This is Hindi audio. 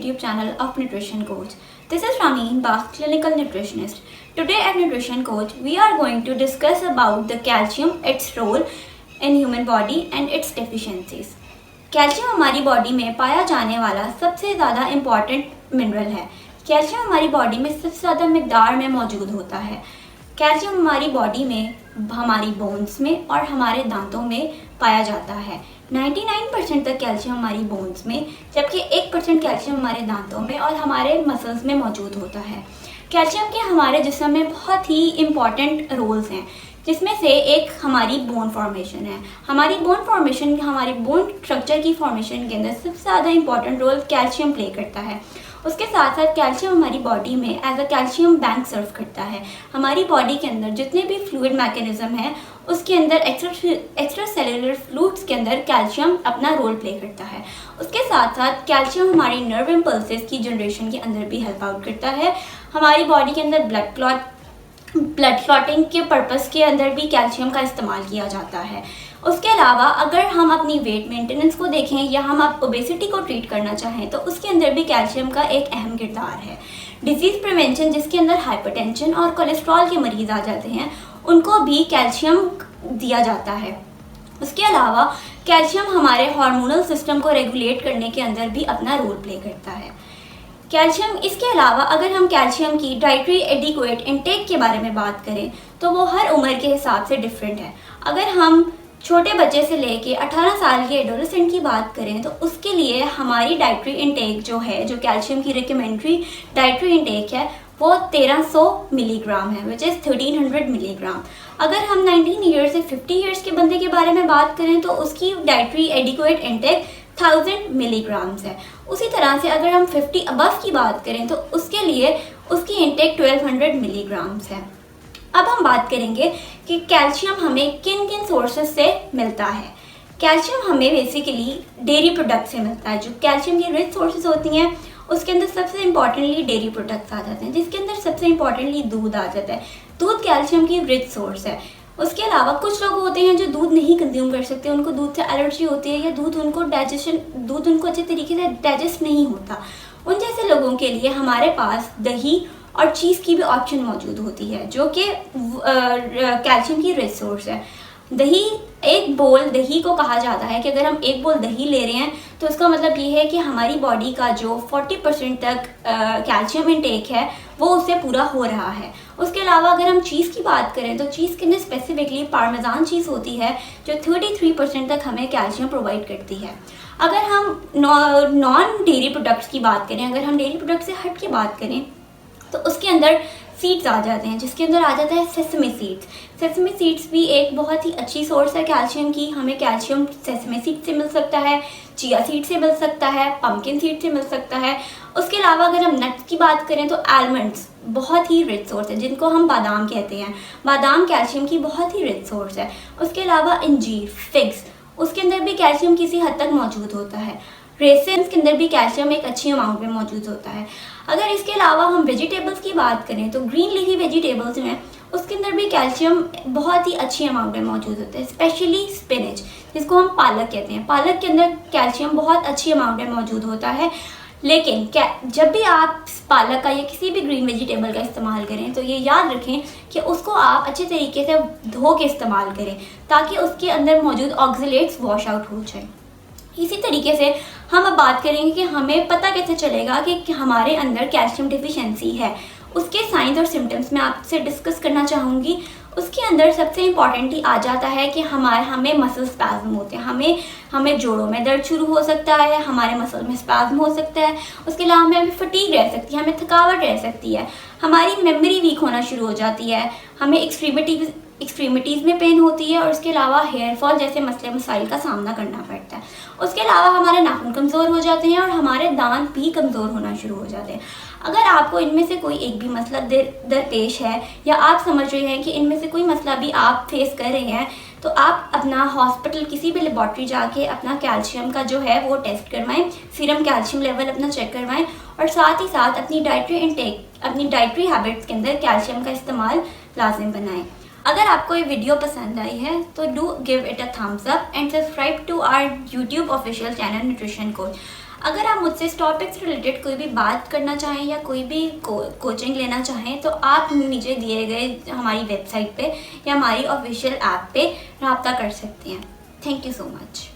YouTube channel of Nutrition Coach. This is Rameen Bach, clinical nutritionist. Today at Nutrition Coach, we are going to discuss about the calcium, its role in human body and its deficiencies. Calcium हमारी बॉडी में पाया जाने वाला सबसे ज़्यादा इम्पॉर्टेंट मिनरल है। कैल्शियम हमारी बॉडी में सबसे ज़्यादा मिकदार में मौजूद होता है। कैल्शियम हमारी बॉडी में, हमारी बोन्स में और हमारे दांतों में पाया जाता है। 99% तक कैल्शियम हमारी बोन्स में, जबकि 1% कैल्शियम हमारे दांतों में और हमारे मसल्स में मौजूद होता है। कैल्शियम के हमारे जिस्म में बहुत ही इम्पॉर्टेंट रोल्स हैं, जिसमें से एक हमारी बोन फॉर्मेशन है। हमारी बोन स्ट्रक्चर की फॉर्मेशन के अंदर सबसे ज़्यादा इम्पॉर्टेंट रोल कैल्शियम प्ले करता है। उसके साथ साथ कैल्शियम हमारी बॉडी में एज अ कैल्शियम बैंक सर्व करता है। हमारी बॉडी के अंदर जितने भी फ्लूइड मैकेनिज्म है, उसके अंदर एक्स्ट्रा सेलुलर फ्लूइड्स के अंदर कैल्शियम अपना रोल प्ले करता है। उसके साथ साथ कैल्शियम हमारी नर्व इम्पल्सेस की जनरेशन के अंदर भी हेल्प आउट करता है। हमारी बॉडी के अंदर ब्लड क्लॉटिंग के पर्पस के अंदर भी कैल्शियम का इस्तेमाल किया जाता है। उसके अलावा अगर हम अपनी वेट मेंटेनेंस को देखें या हम ओबेसिटी को ट्रीट करना चाहें, तो उसके अंदर भी कैल्शियम का एक अहम किरदार है। डिजीज़ प्रिवेंशन, जिसके अंदर हाइपरटेंशन और कोलेस्ट्रॉल के मरीज़ आ जाते हैं, उनको भी कैल्शियम दिया जाता है। उसके अलावा कैल्शियम हमारे हार्मोनल सिस्टम को रेगुलेट करने के अंदर भी अपना रोल प्ले करता है। कैल्शियम, इसके अलावा अगर हम कैल्शियम की डाइटरी एडिक्वेट इनटेक के बारे में बात करें, तो वो हर उम्र के हिसाब से डिफरेंट है। अगर हम छोटे बच्चे से लेके 18 साल के एडोलेसेंट की बात करें, तो उसके लिए हमारी डाइटरी इनटेक जो है, जो कैल्शियम की रिकमेंडरी डाइटरी इनटेक है, वो 1300 मिलीग्राम है, विच इज़ 1300 मिलीग्राम। अगर हम 19 ईयर्स से 50 ईयर्स के बंदे के बारे में बात करें, तो उसकी डाइटरी एडिक्वेट इनटेक 1000 मिलीग्राम्स है। उसी तरह से अगर हम 50 अबव की बात करें, तो उसके लिए उसकी इनटेक 1200 मिलीग्राम्स है। अब हम बात करेंगे कि कैल्शियम हमें किन किन सोर्सेज से मिलता है। कैल्शियम हमें बेसिकली डेयरी प्रोडक्ट से मिलता है। जो कैल्शियम की रिच सोर्सेज होती हैं, उसके अंदर सबसे इम्पॉर्टेंटली डेयरी प्रोडक्ट्स आ जाते हैं, जिसके अंदर सबसे इम्पॉर्टेंटली दूध आ जाता है। दूध कैल्शियम की रिच सोर्स है। उसके अलावा कुछ लोग होते हैं जो दूध नहीं कंज्यूम कर सकते, उनको दूध से एलर्जी होती है या दूध उनको अच्छे तरीके से डाइजेस्ट नहीं होता। उन जैसे लोगों के लिए हमारे पास दही और चीज़ की भी ऑप्शन मौजूद होती है, जो कि कैल्शियम की रिच सोर्स है। दही, एक बोल दही को कहा जाता है कि अगर हम एक बोल दही ले रहे हैं, तो इसका मतलब ये है कि हमारी बॉडी का जो 40% तक कैल्शियम इनटेक है, वो उससे पूरा हो रहा है। उसके अलावा अगर हम चीज़ की बात करें, तो चीज़ के अंदर स्पेसिफिकली पार्मेजान चीज़ होती है, जो 33% तक हमें कैल्शियम प्रोवाइड करती है। अगर हम नॉन डेयरी प्रोडक्ट्स की बात करें, अगर हम डेयरी प्रोडक्ट से हट के बात करें, तो उसके अंदर सीड्स आ जाते हैं, जिसके अंदर आ जाता है सेसमी सीड्स। सेसमी सीड्स भी एक बहुत ही अच्छी सोर्स है कैल्शियम की। हमें कैल्शियम सेसमी सीड से मिल सकता है, चिया सीड से मिल सकता है, पम्पकिन सीड से मिल सकता है। उसके अलावा अगर हम नट्स की बात करें, तो आलमंड्स बहुत ही रिच सोर्स है, जिनको हम बादाम कहते हैं। बादाम कैल्शियम की बहुत ही रिच सोर्स है। उसके अलावा अंजीर, फिग्स, उसके अंदर भी कैल्शियम किसी हद तक मौजूद होता है। रेसिन्स के अंदर भी कैल्शियम एक अच्छी अमाउंट में मौजूद होता है। अगर इसके अलावा हम वेजिटेबल्स की बात करें, तो ग्रीन लीफी वेजिटेबल्स में उसके अंदर भी कैल्शियम बहुत ही अच्छी अमाउंट में मौजूद होता है। स्पेशली स्पिनच, जिसको हम पालक कहते हैं, पालक के अंदर कैल्शियम बहुत अच्छी अमाउंट में मौजूद होता है। लेकिन जब भी आप पालक का या किसी भी ग्रीन वेजिटेबल का इस्तेमाल करें, तो ये याद रखें कि उसको आप अच्छे तरीके से धो के इस्तेमाल करें, ताकि उसके अंदर मौजूद ऑक्सीलेट्स वॉश आउट हो जाए। इसी तरीके से हम अब बात करेंगे कि हमें पता कैसे चलेगा कि हमारे अंदर कैल्शियम डिफिशिएंसी है। उसके साइंस और सिम्टम्स मैं आपसे डिस्कस करना चाहूँगी। उसके अंदर सबसे इम्पॉर्टेंटली आ जाता है कि हमें मसल स्पैज्म होते हैं। हमें जोड़ों में दर्द शुरू हो सकता है, हमारे मसल में स्पैज्म हो सकता है। उसके अलावा हमें फटीग रह सकती है, हमें थकावट रह सकती है, हमारी मेमोरी वीक होना शुरू हो जाती है, हमें एक्सट्रीमिटीज़ में पेन होती है, और उसके अलावा हेयर फॉल जैसे मसले मसाइल का सामना करना पड़ता है। उसके अलावा हमारे नाखून कमज़ोर हो जाते हैं और हमारे दांत भी कमज़ोर होना शुरू हो जाते हैं। अगर आपको इनमें से कोई एक भी मसला दरपेश है, या आप समझ रहे हैं कि इनमें से कोई मसला भी आप फेस कर रहे हैं, तो आप अपना हॉस्पिटल किसी भी लेबॉर्ट्री जाके अपना कैल्शियम का जो है वो टेस्ट करवाएं, सीरम कैल्शियम लेवल अपना चेक करवाएं, और साथ ही साथ अपनी डाइटरी इनटेक, अपनी डाइटरी हैबिट्स के अंदर कैल्शियम का इस्तेमाल लाजिम बनाएं। अगर आपको ये वीडियो पसंद आई है तो do give it a thumbs up and subscribe to our YouTube official channel nutrition coach. अगर आप मुझसे इस टॉपिक से रिलेटेड कोई भी बात करना चाहें या कोई भी कोचिंग लेना चाहें तो आप नीचे दिए गए हमारी वेबसाइट पे या हमारी ऑफिशियल ऐप पे रब्ता कर सकते हैं। Thank you so much.